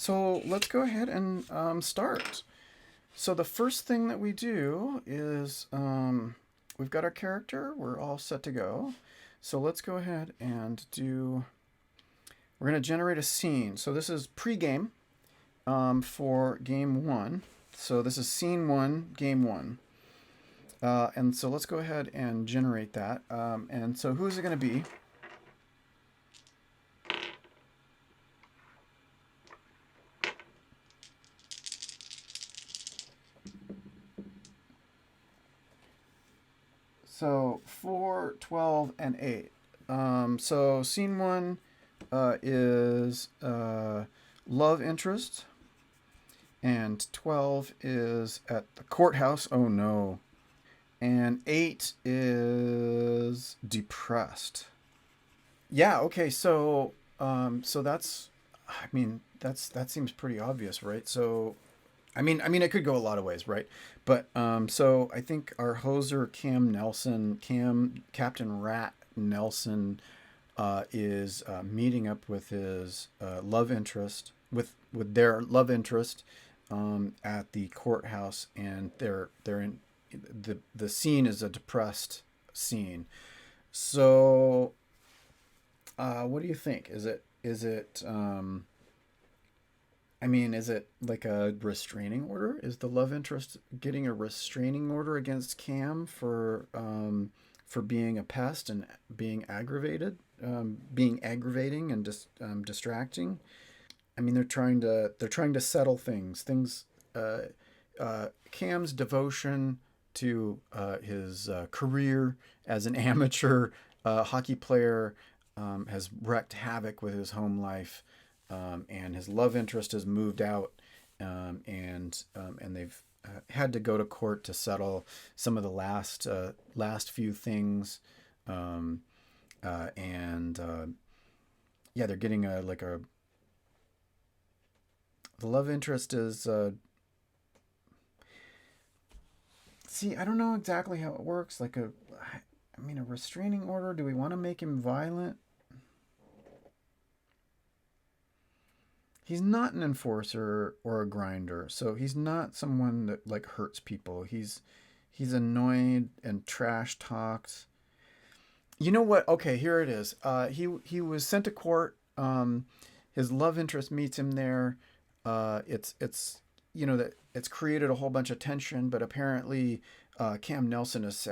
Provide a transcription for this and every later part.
So let's go ahead and start. So the first thing that we do is we've got our character. We're all set to go. So let's go ahead and do. We're going to generate a scene. So this is pre-game for game one. So this is scene one, game one. And so let's go ahead and generate that. And so who's it going to be? So 4, 12, and 8. So scene one is love interest, and 12 is at the courthouse. Oh no. And 8 is depressed. Yeah, okay, so that's I mean, that seems pretty obvious, right? So I mean, it could go a lot of ways, right? But so I think our hoser Captain Rat Nelson, is meeting up with his love interest with their love interest at the courthouse, and they're in the scene is a depressed scene. So, what do you think? Is it like a restraining order? Is the love interest getting a restraining order against Cam for being a pest and being aggravating and just distracting? I mean, they're trying to settle things. Cam's devotion to his career as an amateur hockey player has wreaked havoc with his home life, and his love interest has moved out, and they've had to go to court to settle some of the last few things, um, and yeah, they're getting a like a the love interest is see, I don't know exactly how it works. I mean, a restraining order. Do we want to make him violent? He's not an enforcer or a grinder, so he's not someone that like hurts people. He's annoyed and trash talked. You know what? Okay, here it is. He was sent to court. His love interest meets him there. It's that it's created a whole bunch of tension, but apparently Cam Nelson is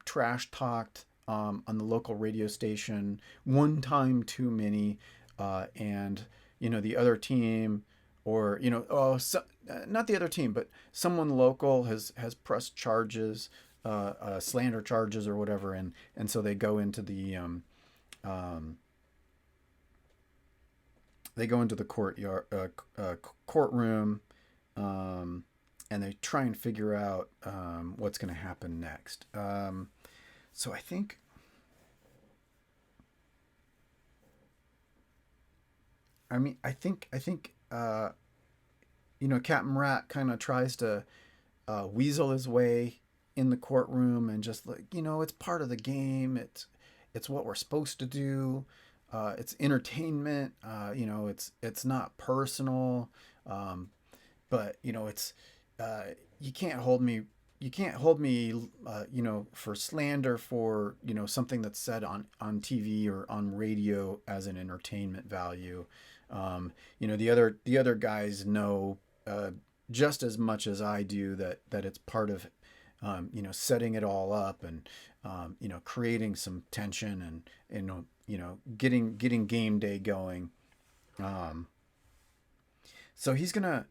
trash talked on the local radio station one time too many, and the other team, or not the other team, but someone local has pressed charges, slander charges or whatever, and so um, they go into the courtroom, um, and they try and figure out what's going to happen next. So I think Captain Rat kind of tries to weasel his way in the courtroom, and just like it's part of the game. It's what we're supposed to do. It's entertainment. It's not personal. Um, but it's you can't hold me. You can't hold me, for slander for something that's said on TV or on radio as an entertainment value. The other guys know just as much as I do that it's part of setting it all up, and creating some tension, and getting game day going. Um, so he's gonna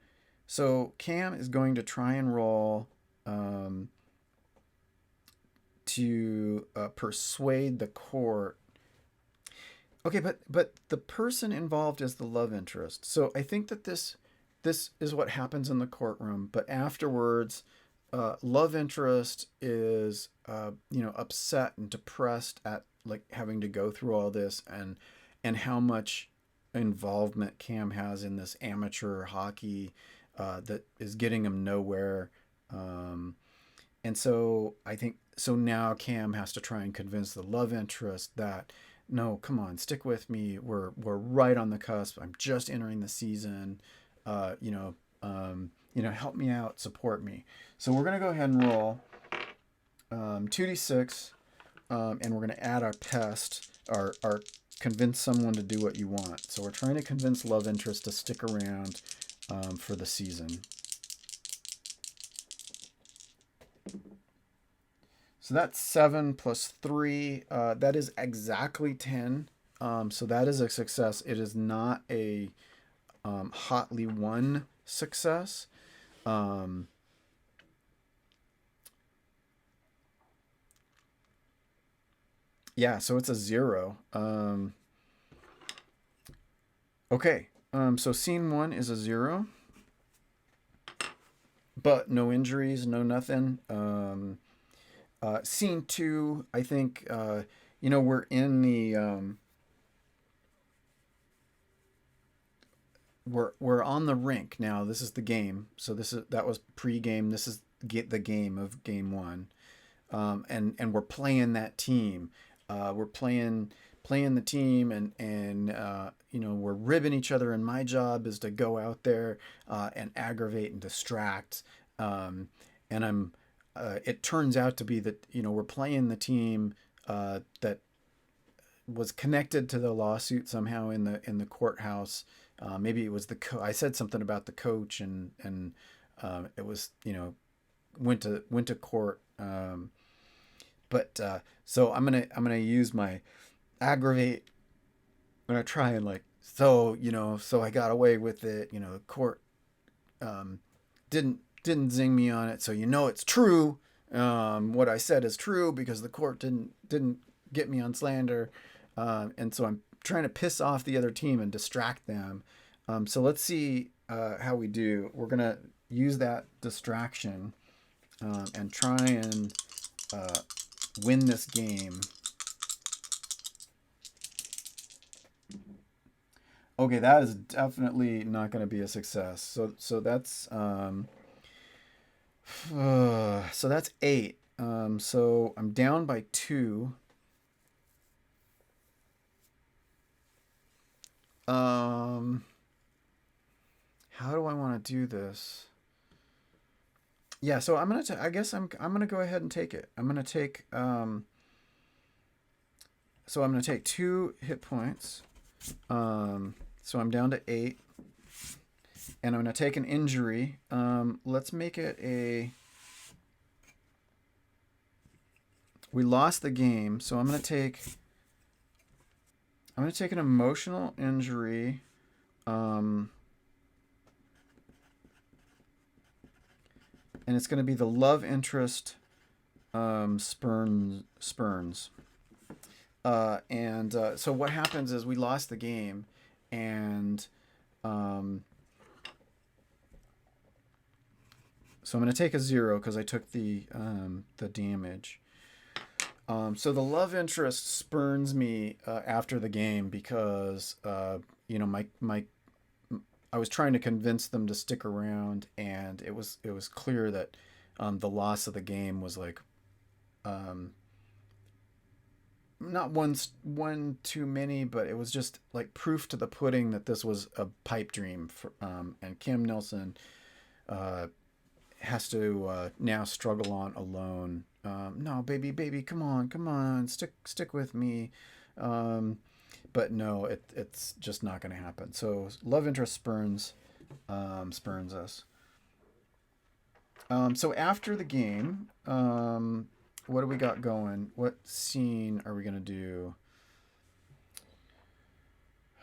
so Cam is going to try and roll um, to persuade the court. Okay, but the person involved is the love interest. So I think that this is what happens in the courtroom. But afterwards, love interest is upset and depressed at like having to go through all this, and how much involvement Cam has in this amateur hockey that is getting him nowhere. Um, and so I think so now Cam has to try and convince the love interest that no, come on, stick with me. We're right on the cusp. I'm just entering the season. Uh, you know, help me out, support me. So we're gonna go ahead and roll 2d6, and we're gonna add our pest, our convince someone to do what you want. So we're trying to convince love interest to stick around for the season. So that's 7 plus 3. That is exactly 10. So that is a success. It is not a hotly won success. Um, yeah, so it's a 0. Okay. So scene 1 is a 0, but no injuries, no nothing. Scene 2, I think, we're in the we're on the rink now. This is the game. So that was pre-game. This is get the game of game 1, and we're playing that team. We're playing the team, and we're ribbing each other. And my job is to go out there and aggravate and distract. And I'm. It turns out to be that we're playing the team that was connected to the lawsuit somehow in the courthouse. Maybe it was I said something about the coach, and it was went to court. But so I'm gonna use my aggravate. I'm gonna try and so I got away with it. The court um, didn't zing me on it, so it's true. What I said is true because the court didn't get me on slander, and so I'm trying to piss off the other team and distract them. So let's see how we do. We're gonna use that distraction and try and uh, win this game. Okay, that is definitely not going to be a success. So that's so that's 8. So I'm down by 2. Um, how do I want to do this? Yeah, so I guess I'm gonna go ahead and take it. I'm gonna take so I'm gonna take 2 hit points. So I'm down to 8, and I'm gonna take an injury. Let's make it a. We lost the game, so I'm gonna take an emotional injury. And it's going to be the love interest spurns. So what happens is we lost the game, and so I'm going to take a 0 because I took the damage. So the love interest spurns me after the game because my I was trying to convince them to stick around, and it was clear that the loss of the game was like um, not one too many, but it was just like proof to the pudding that this was a pipe dream. And Kim Nelson uh, has to now struggle on alone. No, baby, come on, stick with me. Um, but no, it's just not going to happen. So love interest spurns us. So after the game, what do we got going? What scene are we gonna do?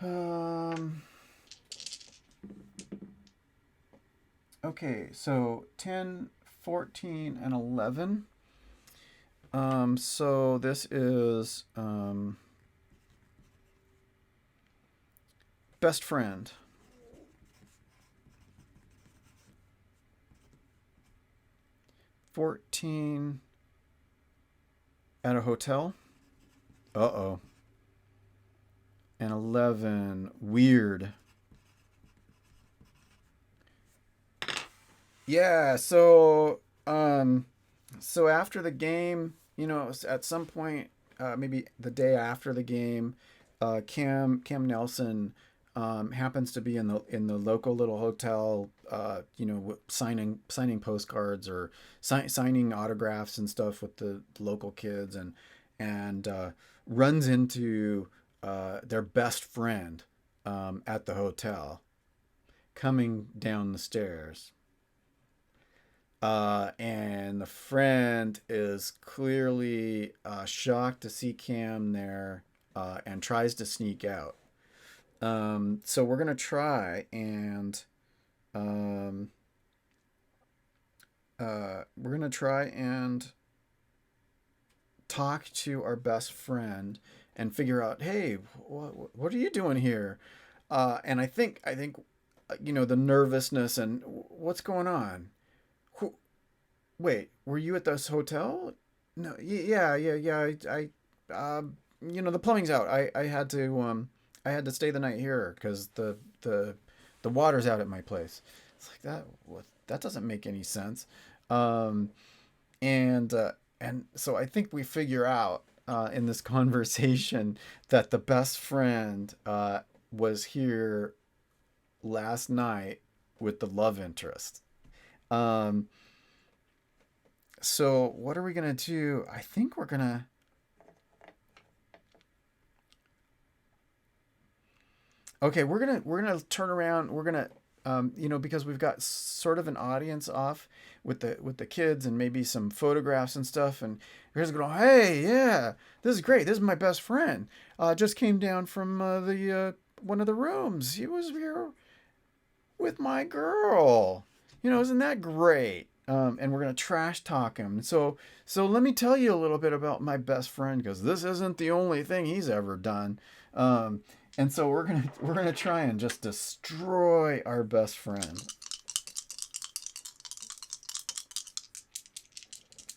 Um, okay, so 10, 14, and 11. So this is best friend. 14 at a hotel. Uh-oh. And 11 weird. Yeah, so after the game, at some point maybe the day after the game, Cam Nelson happens to be in the local little hotel, signing postcards or signing autographs and stuff with the local kids, and runs into their best friend at the hotel coming down the stairs. And the friend is clearly shocked to see Cam there and tries to sneak out. So we're gonna try and um, we're gonna try and talk to our best friend and figure out, hey, what are you doing here? And I think the nervousness and what's going on. Who, wait, were you at this hotel? No, yeah. The plumbing's out. I had to stay the night here because the water's out at my place. It's like that. What? That doesn't make any sense. Um, and so I think we figure out in this conversation that the best friend was here last night with the love interest. Um, so what are we gonna do? I think we're gonna. Okay, we're gonna turn around. We're gonna because we've got sort of an audience off with the kids and maybe some photographs and stuff, and you're just going, hey, yeah, this is great. This is my best friend. Just came down from the one of the rooms. He was here with my girl. Isn't that great? And we're gonna trash talk him. So let me tell you a little bit about my best friend because this isn't the only thing he's ever done. Um, and so we're gonna try and just destroy our best friend.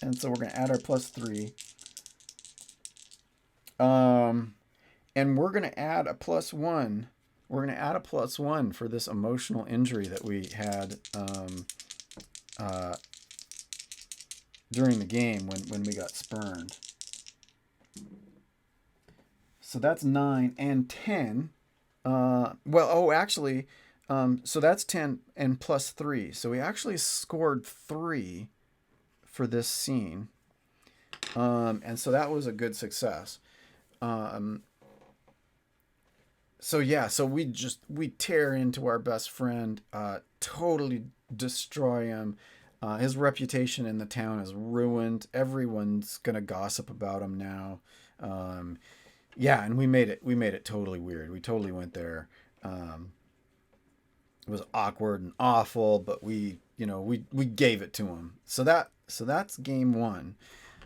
And so we're gonna add our +3. Um, and we're gonna add a +1. We're gonna add a +1 for this emotional injury that we had uh, during the game when we got spurned. So that's 9 and 10. Actually, so that's 10 and +3. So we actually scored 3 for this scene. And so that was a good success. Um, so yeah, so we tear into our best friend, totally destroy him. His reputation in the town is ruined. Everyone's gonna gossip about him now. Um, yeah, and we made it totally weird. We totally went there. Um, it was awkward and awful, but we gave it to him. So that's game one.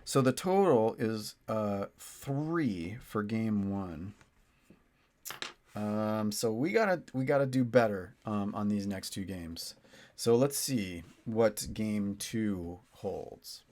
So the total is 3 for game one. So we gotta do better on these next two games. So let's see what game two holds.